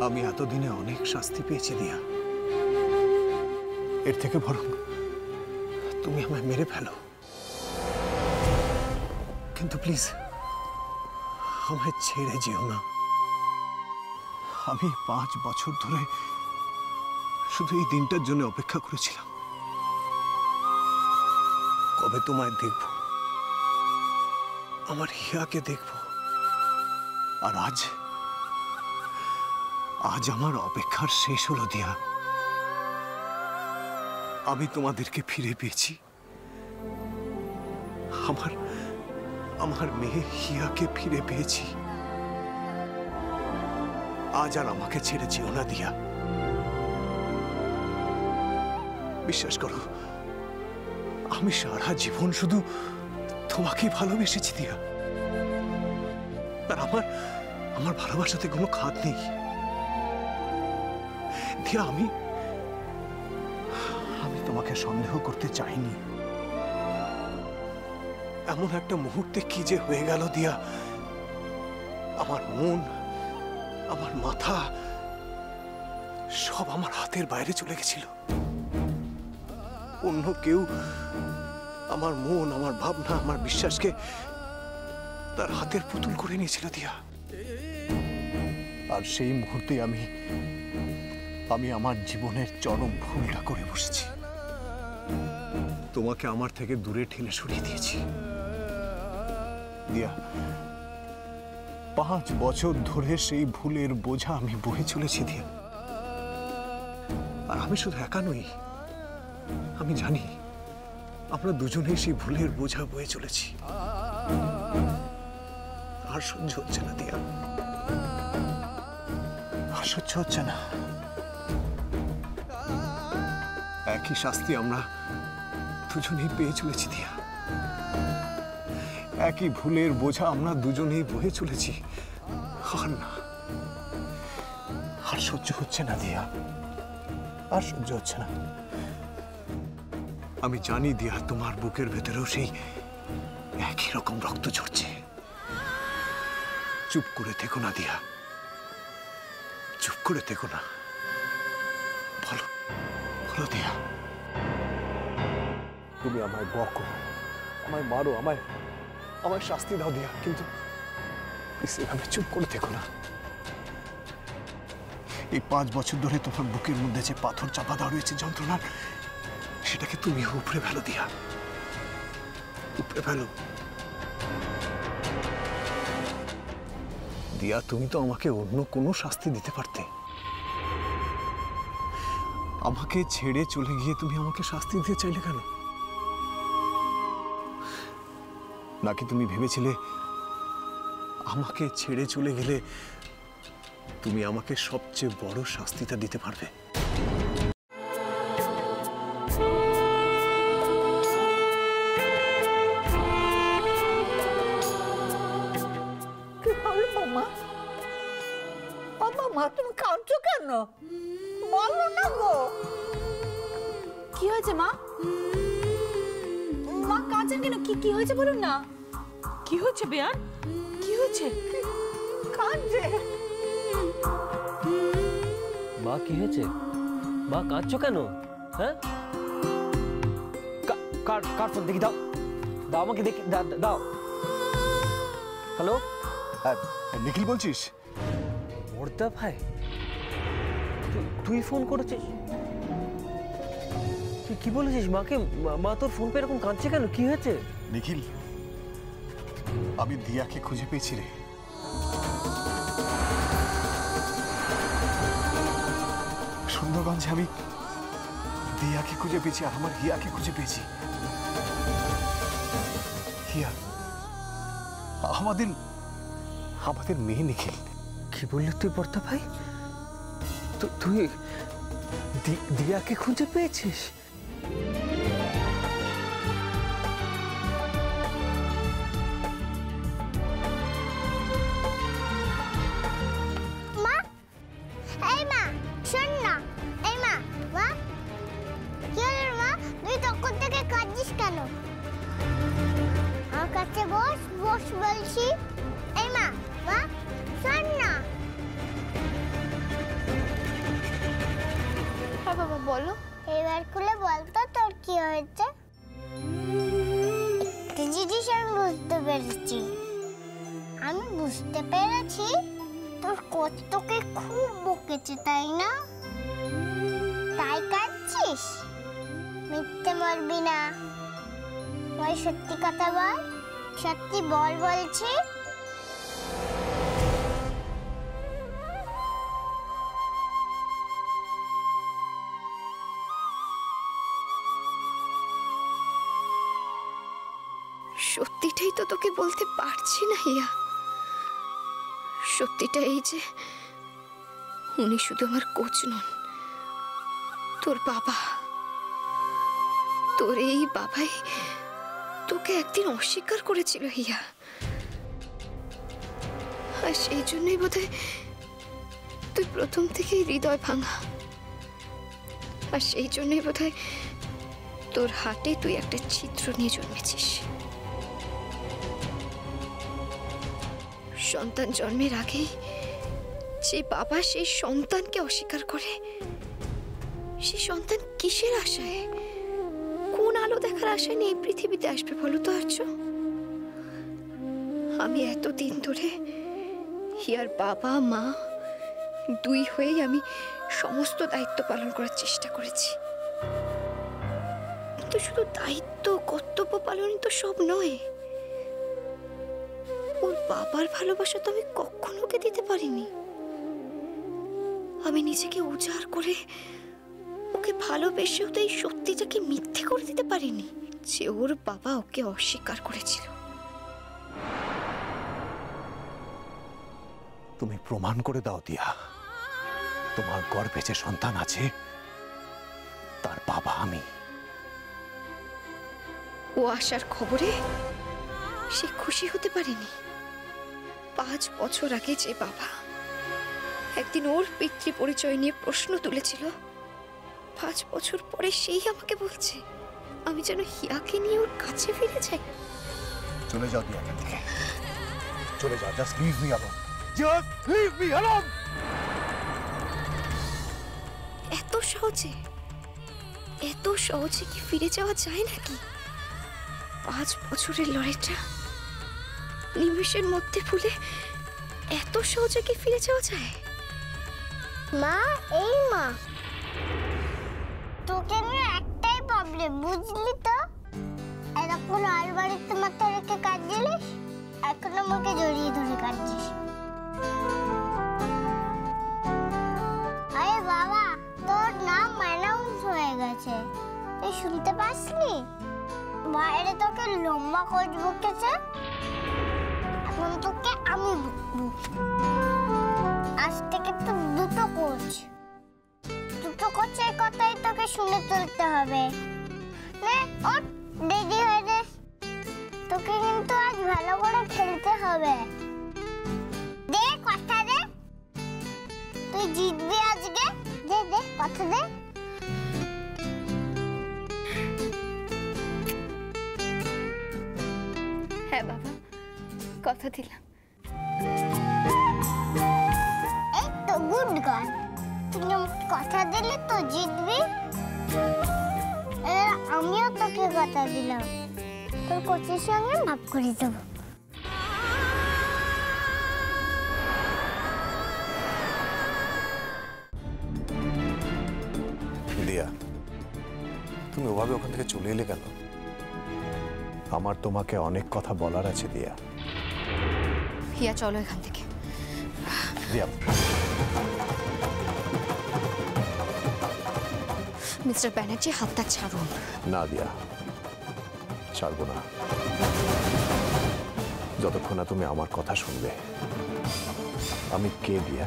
আমি এতদিনে অনেক শাস্তি পেয়েছি দিয়া। এর থেকে বরং তুমি আমায় মেরে ফেলো, কিন্তু প্লিজ আমায় ছেড়ে যেও না। আমি 5 বছর ধরে শুধু এই দিনটার জন্য অপেক্ষা করেছিলাম, কবে তোমায় দেখব, আমার হিয়াকে দেখব। আর আজ আমার অপেক্ষার শেষ হলো দিয়া। আমি তোমাদেরকে ফিরে পেয়েছি, আমার মেয়ে হিয়াকে ফিরে পেয়েছি। আজ আর আমাকে ছেড়ে যেও না দিয়া। বিশ্বাস করো, আমি সারা জীবন শুধু তোমাকে ভালোবেসেছি দিয়া। আর আমার ভালোবাসাতে কোনো খাত নেই দিয়া। আমি তোমাকে সন্দেহ করতে চাইনি। এমন একটা মুহূর্তে কি যে হয়ে গেল দিয়া, আমার মন, আমার মাথা সব আমার হাতের বাইরে চলে গেছিল। অন্য কেউ আমার মন, আমার ভাবনা, আমার বিশ্বাসকে তার হাতের পুতুল করে নিয়েছিল দিয়া। আর সেই মুহূর্তে আমি আমার জীবনের চরম ভুলটা করে বসেছি। তোমাকে আমার থেকে দূরে ঠেলে সরিয়ে দিয়েছি দিয়া। 5 বছর ধরে সেই ভুলের বোঝা আমি বয়ে চলেছি দিয়া। আর আমি শুধু একা নই, আমি জানি আমরা দুজনেই সেই ভুলের বোঝা বয়ে চলেছি। আর সহ্য হচ্ছে না দিয়া, আর সহ্য হচ্ছে না। একই শাস্তি আমরা দুজনেই পেয়ে চলেছি দিয়া। একই ভুলের বোঝা আমরা দুজনেই বয়ে চলেছি। আর না, আর সহ্য হচ্ছে না দিয়া, আর সহ্য হচ্ছে না। আমি জানি দিয়া, তোমার বুকের ভেতরেও সেই একই রকম রক্ত ঝরছে। চুপ করে থেকো না দিয়া, চুপ করে থেকো না। বলো বলো দিয়া, তুমি আমায় বকো, আমায় মারো, আমায় শাস্তি দাও দিয়া, কিন্তু এভাবে চুপ করে থেকো না। এই 5 বছর ধরে তোমার বুকের মধ্যে যে পাথর চাপা দেওয়া রয়েছে যন্ত্রণার, সেটাকে তুমি উপরে ফেলো দিয়া, উপরে ফেলো দিয়া। তুমি তো আমাকে অন্য কোনো শাস্তি দিতে পারতে। আমাকে ছেড়ে চলে গিয়ে তুমি আমাকে শাস্তি দিতে চাইলে কেন? নাকি তুমি ভেবেছিলে আমাকে ছেড়ে চলে গেলে তুমি আমাকে সবচেয়ে বড় শাস্তিটা দিতে পারবে? মা, তুমি কাঁদছো কেন? বলো না গো, কি হয়েছে মা? মা কাঁদছেন কেন? কি হয়েছে বলুন না। কি হয়েছে বেয়ান? কি হয়েছে? কাঁদছে। মা কি হয়েছে? মা কাঁদছো কেন? হ্যাঁ, কার ফোন দেখি, দাও দাও আমাকে, দেখি দাও। হ্যালো, নিখিল বলছিস? বর্দা ভাই, তুই ফোন করেছিস? তুই কি বলেছিস মাকে? মা তোর ফোন পে এরকম কাঁদছে কেন? কি হয়েছে? নিখিল, আমি দিয়াকে খুঁজে পেয়েছি রে। সুন্দরগঞ্জে আমি দিয়াকে খুঁজে পেয়েছি, আর আমার হিয়াকে খুঁজে পেয়েছি। হিয়া আমাদের মেয়ে নিখিল। কি বললি তুই বর্দা ভাই? তুই দিয়াকে খুঁজে পেয়েছিস? মা, এই মা শোন না, এই মা, মা কি হলো মা? তুই তখন থেকে কাঁদছিস কেন? আমার কাছে বস বলছি। এই মা, মা শোন না। বলো। এবার খুলে বলতো তোর কি হয়েছে। একটা জিনিস আমি বুঝতে পেরেছি। আমি বুঝতে পেরেছি তোর কোচ তোকে খুব বকেছে, তাই না? তাই কাঁদছিস? মিথ্যে বলবি না, ওই সত্যি কথা বল। সত্যি বল বলছি। সত্যিটাই তো তোকে বলতে পারছি না হিয়া। সত্যিটা এই যে উনি শুধু আমার কোচ নন, তোর বাবা। তোর এই বাবাই তোকে একদিন অস্বীকার করেছিল হিয়া। আর সেই জন্যই বোধহয় তুই প্রথম থেকেই হৃদয় ভাঙা। আর সেই জন্যই বোধহয় তোর হাতে তুই একটা ছিদ্র নিয়ে জন্মেছিস। সন্তান জন্মের আগেই যে বাবা সেই সন্তানকে অস্বীকার করে, সে সন্তান কিসের আশায়, কোন আলো দেখার আশায় নিয়ে এই পৃথিবীতে আসবে বলো তো আর্য? আমি এতদিন ধরে হিয়ার বাবা মা দুই হয়েই আমি সমস্ত দায়িত্ব পালন করার চেষ্টা করেছি। কিন্তু শুধু দায়িত্ব কর্তব্য পালনই তো সব নয়। ওর বাবার ভালোবাসা তো আমি কখনো ওকে দিতে পারিনি। আমি নিজেকে উজাড় করে ওকে ভালোবেসেও তো এই সত্যিটাকে মিথ্যে করে দিতে পারিনি যে ওর বাবা ওকে অস্বীকার করেছিল। তুমি প্রমাণ করে দাও দিয়া, তোমার গর্ভে যে সন্তান আছে তার বাবা আমি। ও আসার খবরে সে খুশি হতে পারেনি। 5 বছর আগে যে বাবা একদিন ওর পিতৃ পরিচয় নিয়ে প্রশ্ন তুলেছিল, 5 বছর পরে সেই আমাকে বলছে আমি যেন হিয়াকে নিয়ে ওর কাছে ফিরে যাই। চলে যাও দিয়া এখান থেকে, চলে যাও। Just leave me alone, just leave me alone. এত সহজে কি ফিরে যাওয়া যায় নাকি? 5 বছরের লড়াইটা নিমেষের মধ্যে ভুলে এত সহজে কি ফিরে যাওয়া যায়? মা, এই মা, তোকে নিয়ে একটাই প্রবলেম, বুঝলি তো? এরকম আলমারিতে মাথা রেখে কাঁদছিলিস, এখন আমাকে জড়িয়ে ধরে কাঁদছিস। আরে বাবা, তোর নাম অ্যানাউন্স হয়ে গেছে, তুই শুনতে পাসনি? বাইরে তোকে লম্বা কোচ বকেছে, এখন তোকে আমি বকবো। আজ থেকে তো দুটো কোচের কথাই তোকে শুনে চলতে হবে। নে ওঠ, রেডি হয়ে নে। তোকে কিন্তু আজ ভালো করে খেলতে হবে। দে কথা দে, তুই জিতবি আজকে। দে দে কথা দে। হ্যাঁ বাবা, কথা দিলাম। এই তো গুড গার্ল, তুই আমাকে কথা দিলি তো জিতবি। এবার আমিও তোকে কথা দিলাম, তোর কোচের সঙ্গে মাপ করে দেবো। দিয়া, তুমি ওভাবে ওখান থেকে চলে এলে কেন? আমার তোমাকে অনেক কথা বলার আছে দিয়া। হিয়া চলো এখান থেকে। দিয়া, মিস্টার ব্যানার্জি, হাতটা ছাড়ুন। না দিয়া, ছাড়বো না যতক্ষণ না তুমি আমার কথা শুনবে। আমি কে দিয়া?